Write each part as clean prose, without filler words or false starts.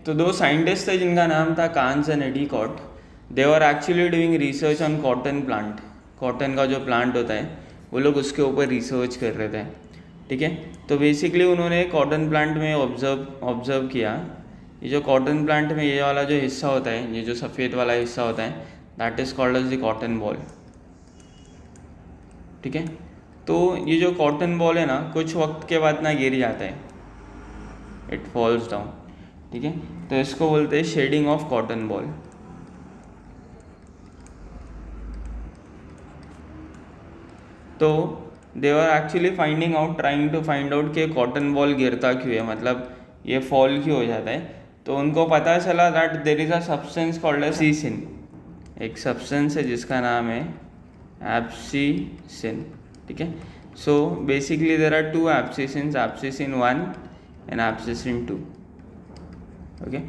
तो दो साइंटिस्ट थे जिनका नाम था Carns and Addicott. They were actually doing research on cotton plant. Cotton का जो प्लांट होता है वो लोग उसके ऊपर रिसर्च कर रहे थे, ठीक है। तो बेसिकली उन्होंने कॉटन प्लांट में ऑब्जर्व किया, ये जो कॉटन प्लांट में ये वाला जो हिस्सा होता है, ये जो सफ़ेद वाला हिस्सा होता है, that is called as the cotton ball, ठीक है। तो ये जो कॉटन बॉल है ना, कुछ वक्त के बाद ना गिर जाता है, इट फॉल्स डाउन, ठीक है। तो इसको बोलते हैं शेडिंग ऑफ कॉटन बॉल। तो they are actually trying to find out कि कॉटन बॉल गिरता क्यों है, मतलब ये फॉल क्यों हो जाता है। तो उनको पता चला that there is a substance called abscisin. एक सब्सटेंस है जिसका नाम है एब्सिसिन, ठीक है। So basically there are two abscisins, abscisin 1 and abscisin 2, okay.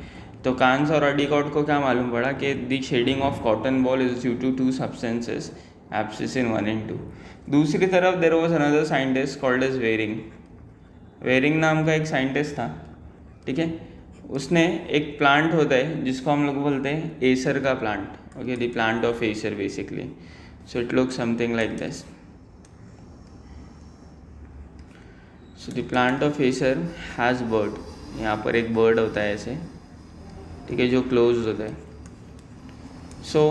तो कांस और एडीकॉट को क्या मालूम पड़ा कि the shedding of cotton ball is due to two substances, abscisin 1 and 2। दूसरी तरफ there was another scientist called as Wareing. Wareing नाम का एक साइंटिस्ट था, ठीक है। उसने एक प्लांट होता है जिसको हम लोग बोलते हैं एसर का plant, okay, the plant of Acer basically. So it looks something like this. So the plant of Acer has bird, यहाँ पर एक बर्ड होता है ऐसे, ठीक है, जो क्लोज होता है। सो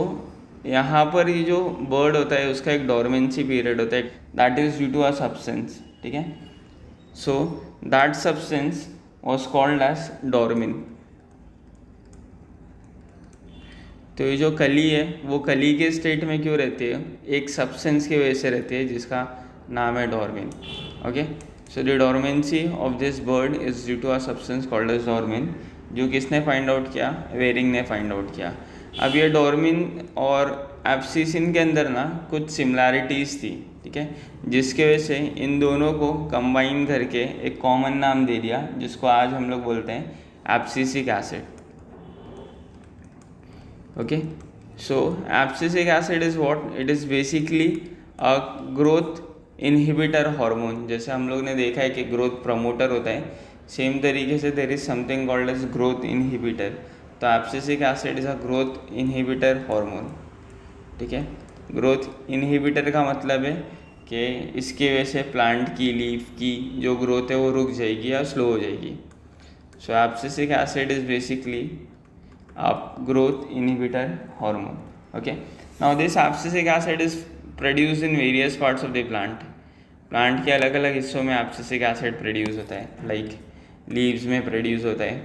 यहाँ पर ये जो बर्ड होता है उसका एक डोरमेंसी पीरियड होता है, that is due to a substance, ठीक है। So that substance was called as dormin. तो ये जो कली है वो कली के स्टेट में क्यों रहती है, एक सब्सटेंस की वजह से रहती है जिसका नाम है dormin, okay. So the dormancy of this bird is due to a substance called as dormin, जो किसने फाइंड आउट किया, वेरिंग ने फाइंड आउट किया। अब ये डोरमिन और एब्सिसिन के अंदर ना कुछ सिमिलैरिटीज़ थी, ठीक है, जिसके वजह से इन दोनों को कंबाइन करके एक कॉमन नाम दे दिया जिसको आज हम लोग बोलते हैं abscisic acid, okay. So abscisic acid is what, it is basically a growth inhibitor hormone. जैसे हम लोग ने देखा है कि ग्रोथ प्रमोटर होता है, सेम तरीके से there is something called as growth inhibitor. तो abscisic acid is a growth inhibitor hormone, ठीक है। ग्रोथ इनहिबिटर का मतलब है कि इसकी वजह से प्लांट की लीफ की जो ग्रोथ है वो रुक जाएगी या स्लो हो जाएगी। So abscisic acid is basically a growth inhibitor hormone, okay. Now this abscisic acid is produced in various parts of the plant. Plant के अलग अलग हिस्सों में एब्सिसिक एसिड प्रोड्यूस होता है, लाइक लीव्स में प्रोड्यूस होता है,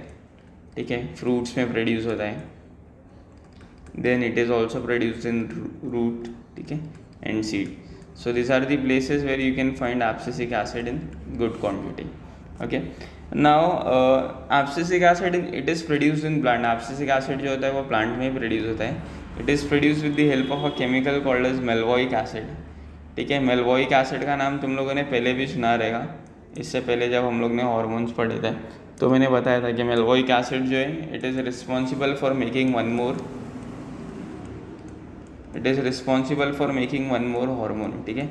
ठीक है, फ्रूट्स में प्रोड्यूस होता है, then it is also produced in root, ठीक है, and seed. So this are the places where you can find abscisic acid in good quantity, okay. Now abscisic acid it is produced in plant. Abscisic acid जो होता है वो plant में ही produce होता है। It is produce with the help of a chemical called as mevalonic acid, ठीक है। मेल्वोइक acid का नाम तुम लोगों ने पहले भी सुना रहेगा, इससे पहले जब हम लोग ने हार्मोन्स पढ़े थे तो मैंने बताया था कि मेल्वोइक एसिड जो है it is responsible for making one more hormone, ठीक है।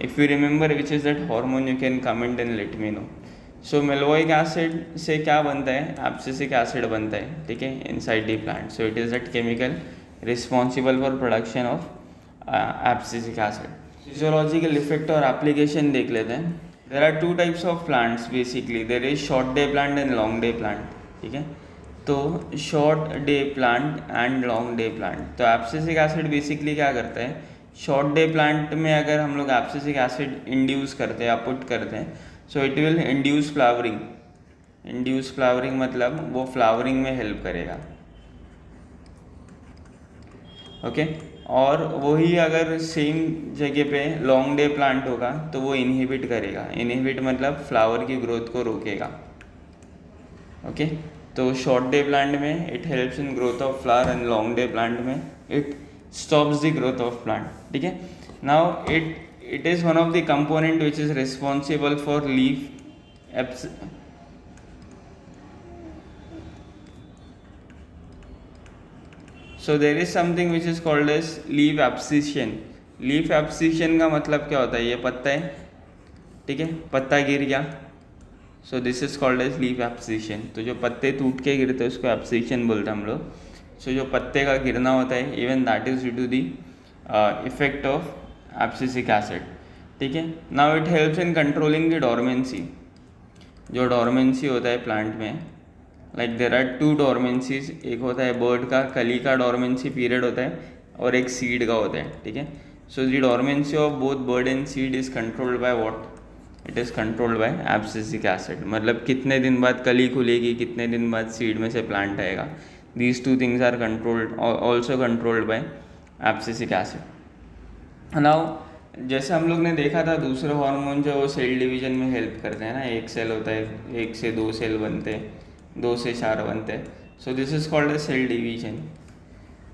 If you remember which is that hormone you can comment and let me know. So mevalonic acid से क्या बनता है, एब्सिसिक एसिड बनता है, ठीक है, inside the plant. So it is that chemical responsible for production of abscisic acid. Physiological effect और application देख लेते हैं। There are two types of plants basically, there is short day plant and long day plant, ठीक है। तो short day plant and long day plant, तो abscisic acid basically क्या करता है, शॉर्ट डे प्लांट में अगर हम लोग एब्सिसिक एसिड इंड्यूस करते हैं या पुट करते हैं, so it will induce flowering. Induce flowering मतलब वो फ्लावरिंग में हेल्प करेगा, ओके। और वही अगर सेम जगह पे लॉन्ग डे प्लांट होगा तो वो इनहिबिट करेगा। इनहिबिट मतलब फ्लावर की ग्रोथ को रोकेगा, ओके। तो शॉर्ट डे प्लांट में it helps in growth of flower and long day plant में it stops the growth of plant, ठीक है। Now it is one of the component which is responsible for leaf so there is something which is called as leaf abscission. leaf abscission का मतलब क्या होता है, ये पत्ता है, ठीक है, पत्ता गिर गया, so this is called as leaf abscission. तो जो पत्ते टूट के गिरते हैं उसको एब्सिशन बोलते हैं हम लोग। सो जो पत्ते का गिरना होता है even that is due to the effect of abscisic acid, ठीक है। Now it helps in controlling the dormancy. जो डोरमेंसी होता है प्लांट में, like there are two dormancies, एक होता है बर्ड का कली का डोरमेंसी पीरियड होता है और एक सीड का होता है, ठीक है। सो the dormancy of both bird and seed is controlled by what, it is controlled by abscisic acid. मतलब कितने दिन बाद कली खुलेगी, कितने दिन बाद सीड में से प्लांट आएगा, these two things are controlled, also controlled by abscisic acid. Now जैसे हम लोग ने देखा था दूसरे हार्मोन जो वो सेल डिवीजन में हेल्प करते हैं ना, एक सेल होता है, एक से दो सेल बनते हैं, 2 से 4 बनते हैं। So this is called a cell division.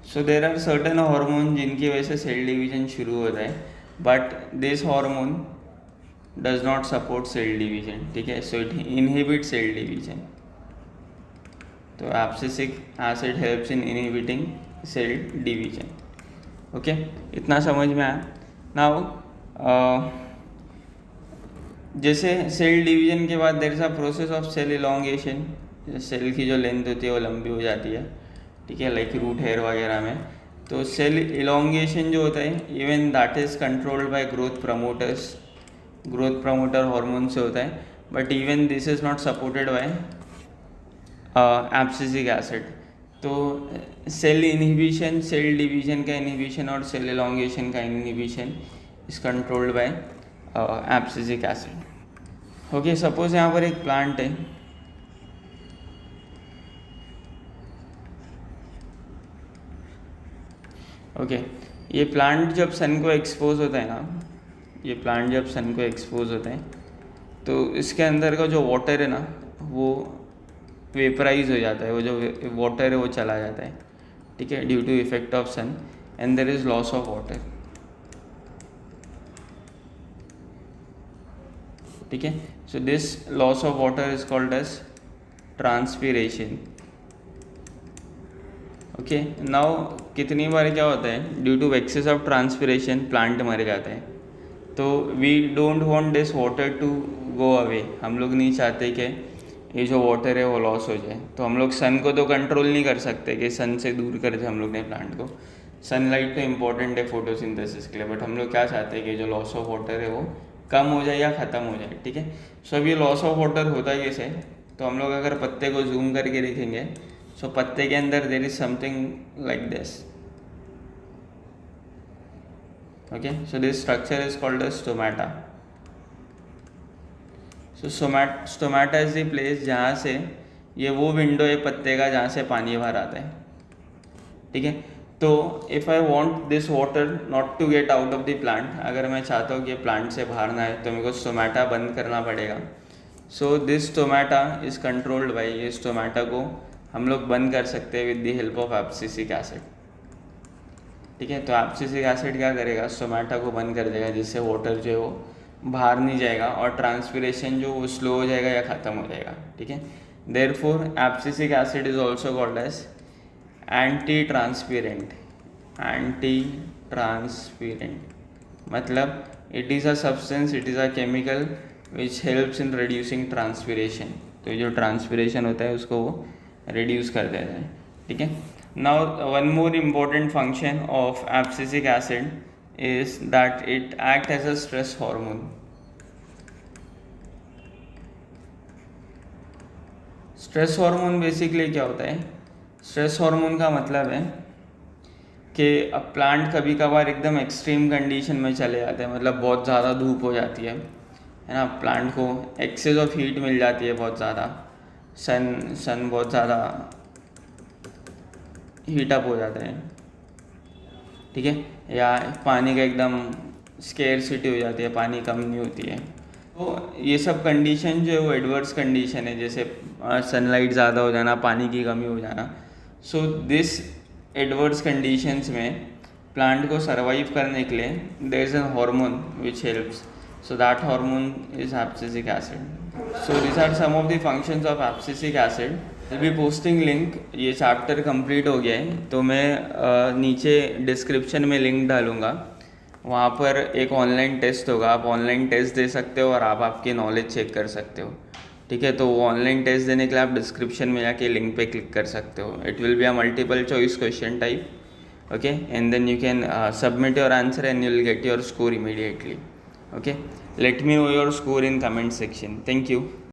So there are certain hormone जिनकी वजह से सेल डिवीजन शुरू होता है, but this hormone does not support cell division, ठीक है। So it inhibit cell division. तो abscisic acid helps in inhibiting cell division. Okay, इतना समझ में आया। नाउ जैसे सेल डिवीजन के बाद there is a process of cell elongation. Cell की जो लेंथ होती है वो लंबी हो जाती है, ठीक है, लाइक रूट हेयर वगैरह में। तो सेल इलोंगेशन जो होता है even that is controlled by growth promoters, growth promoter hormone से होता है, but even this is not supported by abscisic acid. तो सेल इनहिबिशन, सेल डिवीजन का इनहिबिशन और सेल इलोंगेशन का inhibition is controlled by abscisic acid. Okay, suppose यहाँ पर एक प्लांट है, ओके ये प्लांट जब सन को एक्सपोज होता है ना, ये प्लांट जब सन को एक्सपोज होता है तो इसके अंदर का जो वाटर है ना वो वेपराइज हो जाता है, वो जो वाटर है वो चला जाता है, ठीक है, due to effect of sun, and there is loss of water, ठीक है। So this loss of water is called as transpiration. Okay, now कितनी बार क्या होता है, due to excess of transpiration plant मर जाता है। तो we don't want this water to go away, हम लोग नहीं चाहते कि ये जो वाटर है वो लॉस हो जाए। तो हम लोग सन को तो कंट्रोल नहीं कर सकते कि सन से दूर कर दे हम लोग ने प्लांट को। सनलाइट तो इम्पॉर्टेंट है फोटोसिंथेसिस के लिए, बट हम लोग क्या चाहते हैं कि जो लॉस ऑफ वाटर है वो कम हो जाए या ख़त्म हो जाए, ठीक है। सो अब ये लॉस ऑफ वाटर होता है कैसे, तो हम लोग अगर पत्ते को जूम करके देखेंगे, सो पत्ते के अंदर there is something like this, okay. So this structure is called as stomata. So stomata is the place जहाँ से ये वो विंडो है पत्ते का जहाँ से पानी बाहर आता है, ठीक है। तो if I want this water not to get out of the plant, अगर मैं चाहता हूँ कि प्लांट से बाहर ना आए तो मेरे को स्टोमेटा बंद करना पड़ेगा। So this stomata is controlled by, ये स्टोमेटा को हम लोग बंद कर सकते हैं with the help of abscisic acid, ठीक है। तो एब्सिसिक एसिड क्या करेगा, स्टोमेटा को बंद कर देगा, जिससे वाटर जो है वो बाहर नहीं जाएगा और ट्रांसपीरेशन जो वो स्लो हो जाएगा या ख़त्म हो जाएगा, ठीक है। Therefore abscisic acid is also called as anti transparent. Anti transparent मतलब it is a substance, it is a chemical which helps in reducing transpiration. तो जो ट्रांसपीरेशन होता है उसको वो रिड्यूस कर देता है, ठीक है। Now one more important function of abscisic acid is that it act as a stress hormone. Stress hormone basically क्या होता है, स्ट्रेस हार्मोन का मतलब है कि अब प्लांट कभी कभार एकदम एक्सट्रीम कंडीशन में चले जाते हैं, मतलब बहुत ज़्यादा धूप हो जाती है ना, प्लांट को एक्सेस ऑफ हीट मिल जाती है बहुत ज़्यादा, सन बहुत ज़्यादा हीट अप हो जाता है, ठीक है, या पानी का एकदम स्केर्सिटी हो जाती है, पानी कम नहीं होती है। तो ये सब कंडीशन जो है वो एडवर्स कंडीशन है, जैसे सनलाइट ज़्यादा हो जाना, पानी की कमी हो जाना। सो दिस एडवर्स कंडीशंस में प्लांट को सर्वाइव करने के लिए there is an hormone which helps, so that hormone is abscisic acid. So this are some of the functions of abscisic acid. Will be posting link, ये chapter complete हो गया है तो मैं नीचे डिस्क्रिप्शन में लिंक डालूँगा, वहाँ पर एक ऑनलाइन टेस्ट होगा, आप ऑनलाइन टेस्ट दे सकते हो और आप आपकी नॉलेज चेक कर सकते हो, ठीक है, तो वो ऑनलाइन टेस्ट देने के लिए आप डिस्क्रिप्शन में जाके लिंक पे क्लिक कर सकते हो. It will be a multiple choice question type. Okay, and then you can submit your answer and you will get your score immediately. Okay, let me know your score in comment section. Thank you.